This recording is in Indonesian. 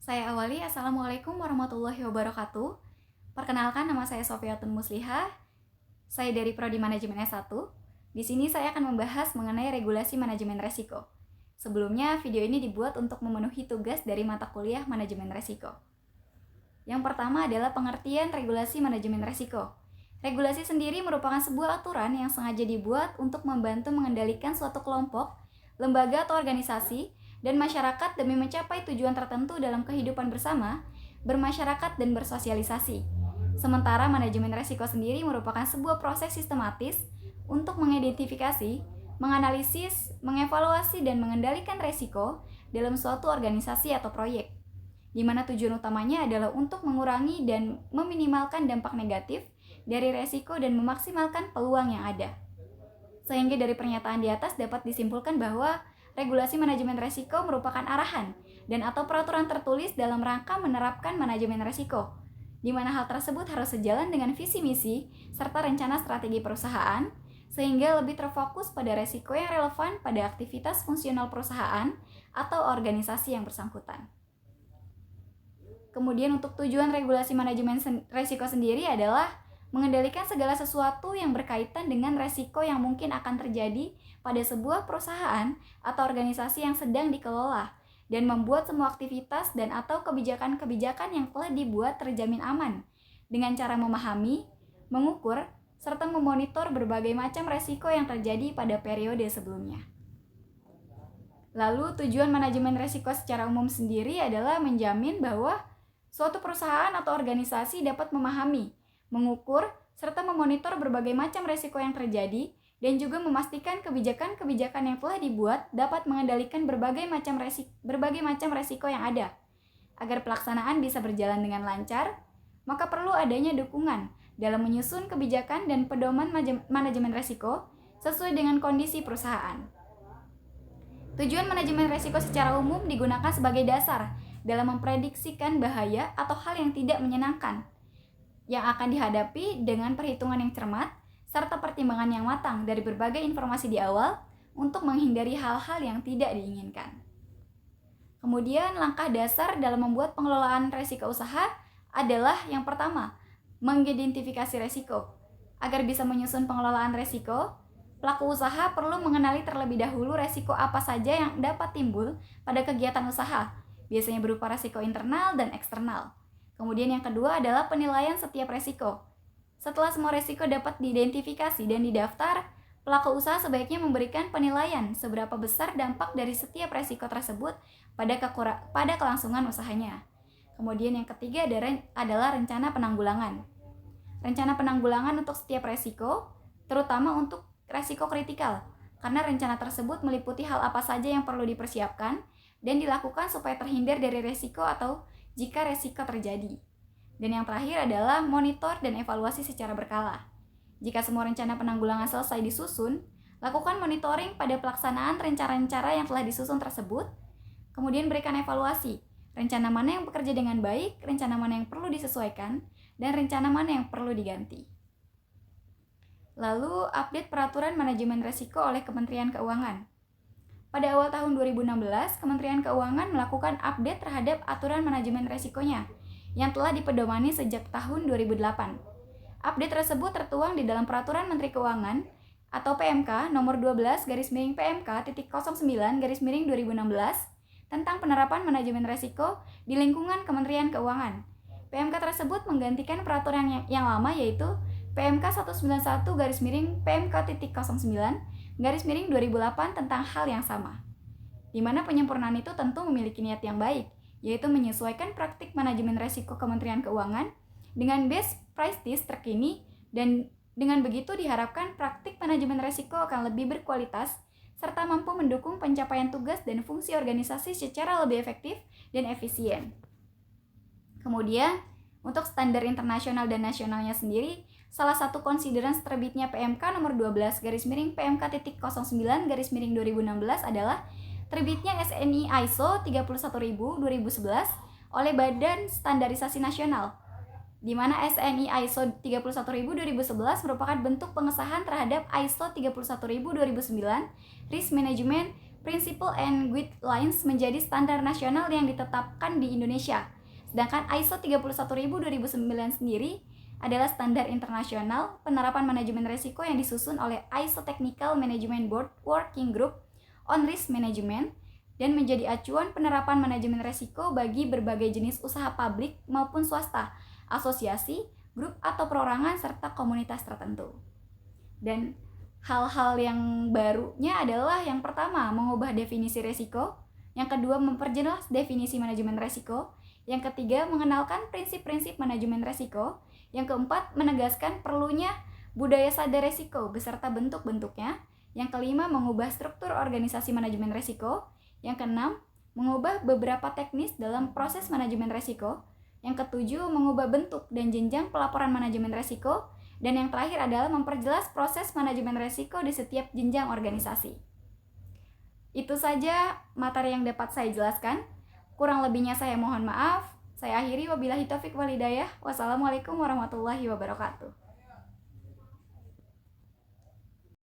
Saya awali, Assalamualaikum warahmatullahi wabarakatuh. Perkenalkan, nama saya Sofiatun Muslihah. Saya dari Prodi Manajemen S1. Di sini saya akan membahas mengenai regulasi manajemen resiko. Sebelumnya, video ini dibuat untuk memenuhi tugas dari mata kuliah manajemen resiko. Yang pertama adalah pengertian regulasi manajemen resiko. Regulasi sendiri merupakan sebuah aturan yang sengaja dibuat untuk membantu mengendalikan suatu kelompok, lembaga atau organisasi, dan masyarakat demi mencapai tujuan tertentu dalam kehidupan bersama, bermasyarakat, dan bersosialisasi. Sementara manajemen resiko sendiri merupakan sebuah proses sistematis untuk mengidentifikasi, menganalisis, mengevaluasi, dan mengendalikan resiko dalam suatu organisasi atau proyek, di mana tujuan utamanya adalah untuk mengurangi dan meminimalkan dampak negatif dari resiko dan memaksimalkan peluang yang ada. Sehingga dari pernyataan di atas dapat disimpulkan bahwa regulasi manajemen resiko merupakan arahan dan atau peraturan tertulis dalam rangka menerapkan manajemen resiko, di mana hal tersebut harus sejalan dengan visi misi serta rencana strategi perusahaan, sehingga lebih terfokus pada resiko yang relevan pada aktivitas fungsional perusahaan atau organisasi yang bersangkutan. Kemudian untuk tujuan regulasi manajemen resiko sendiri adalah mengendalikan segala sesuatu yang berkaitan dengan resiko yang mungkin akan terjadi pada sebuah perusahaan atau organisasi yang sedang dikelola, dan membuat semua aktivitas dan atau kebijakan-kebijakan yang telah dibuat terjamin aman, dengan cara memahami, mengukur, serta memonitor berbagai macam resiko yang terjadi pada periode sebelumnya. Lalu tujuan manajemen resiko secara umum sendiri adalah menjamin bahwa suatu perusahaan atau organisasi dapat memahami, mengukur, serta memonitor berbagai macam resiko yang terjadi, dan juga memastikan kebijakan-kebijakan yang telah dibuat dapat mengendalikan berbagai macam resiko yang ada. Agar pelaksanaan bisa berjalan dengan lancar, maka perlu adanya dukungan dalam menyusun kebijakan dan pedoman manajemen resiko sesuai dengan kondisi perusahaan. Tujuan manajemen resiko secara umum digunakan sebagai dasar dalam memprediksikan bahaya atau hal yang tidak menyenangkan yang akan dihadapi dengan perhitungan yang cermat serta pertimbangan yang matang dari berbagai informasi di awal untuk menghindari hal-hal yang tidak diinginkan. Kemudian langkah dasar dalam membuat pengelolaan resiko usaha adalah yang pertama, mengidentifikasi resiko. Agar bisa menyusun pengelolaan resiko, pelaku usaha perlu mengenali terlebih dahulu resiko apa saja yang dapat timbul pada kegiatan usaha, biasanya berupa resiko internal dan eksternal. Kemudian yang kedua adalah penilaian setiap resiko. Setelah semua resiko dapat diidentifikasi dan didaftar, pelaku usaha sebaiknya memberikan penilaian seberapa besar dampak dari setiap resiko tersebut pada kelangsungan usahanya. Kemudian yang ketiga adalah rencana penanggulangan. Rencana penanggulangan untuk setiap resiko, terutama untuk resiko kritikal, karena rencana tersebut meliputi hal apa saja yang perlu dipersiapkan dan dilakukan supaya terhindar dari resiko atau jika resiko terjadi. Dan yang terakhir adalah monitor dan evaluasi secara berkala. Jika semua rencana penanggulangan selesai disusun, lakukan monitoring pada pelaksanaan rencana-rencana yang telah disusun tersebut, kemudian berikan evaluasi, rencana mana yang bekerja dengan baik, rencana mana yang perlu disesuaikan, dan rencana mana yang perlu diganti. Lalu, update peraturan manajemen resiko oleh Kementerian Keuangan. Pada awal tahun 2016, Kementerian Keuangan melakukan update terhadap aturan manajemen resikonya yang telah dipedomani sejak tahun 2008. Update tersebut tertuang di dalam Peraturan Menteri Keuangan atau PMK nomor 12/PMK.09/2016 tentang penerapan manajemen resiko di lingkungan Kementerian Keuangan. PMK tersebut menggantikan peraturan yang lama yaitu PMK 191/PMK.09/2008 tentang hal yang sama, di mana penyempurnaan itu tentu memiliki niat yang baik, yaitu menyesuaikan praktik manajemen resiko Kementerian Keuangan dengan best practice terkini, dan dengan begitu diharapkan praktik manajemen resiko akan lebih berkualitas serta mampu mendukung pencapaian tugas dan fungsi organisasi secara lebih efektif dan efisien. Kemudian, untuk standar internasional dan nasionalnya sendiri, salah satu konsideran terbitnya PMK nomor 12/PMK.09/2016 adalah terbitnya SNI ISO 31000/2011 oleh Badan Standarisasi Nasional, di mana SNI ISO 31000/2011 merupakan bentuk pengesahan terhadap ISO 31000/2009 Risk Management Principle and Guidelines menjadi standar nasional yang ditetapkan di Indonesia. Sedangkan ISO 31000:2009 sendiri adalah standar internasional penerapan manajemen risiko yang disusun oleh ISO Technical Management Board Working Group on Risk Management dan menjadi acuan penerapan manajemen risiko bagi berbagai jenis usaha publik maupun swasta, asosiasi, grup atau perorangan serta komunitas tertentu. Dan hal-hal yang barunya adalah yang pertama, mengubah definisi risiko, yang kedua, memperjelas definisi manajemen risiko, yang ketiga, mengenalkan prinsip-prinsip manajemen risiko, yang keempat, menegaskan perlunya budaya sadar risiko beserta bentuk-bentuknya, yang kelima, mengubah struktur organisasi manajemen risiko, yang keenam, mengubah beberapa teknis dalam proses manajemen risiko, yang ketujuh, mengubah bentuk dan jenjang pelaporan manajemen risiko, dan yang terakhir adalah memperjelas proses manajemen risiko di setiap jenjang organisasi. Itu saja materi yang dapat saya jelaskan. Kurang lebihnya saya mohon maaf. Saya akhiri, wabillahi taufik wal hidayah. Wassalamualaikum warahmatullahi wabarakatuh.